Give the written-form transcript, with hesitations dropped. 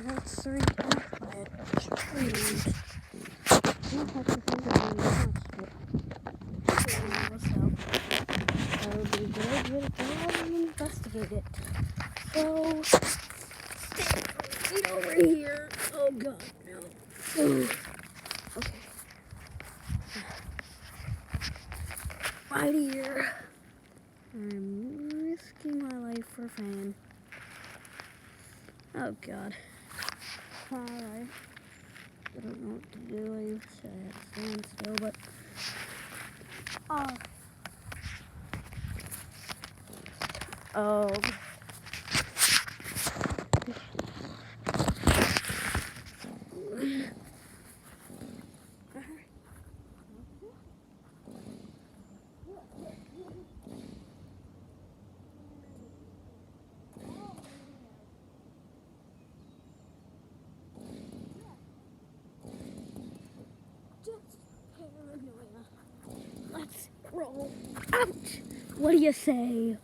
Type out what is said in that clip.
That's 3 off by a tree. I don't have to think of anything else, but so that would be good. We'll go and investigate it. So, right over here. Oh god, no. Ooh. Okay. Right here. I'm risking my life for fame. Oh god. Alright. I don't know what to do. I wish I had to stand still, but oh. Just paranoia. Let's roll out. What do you say?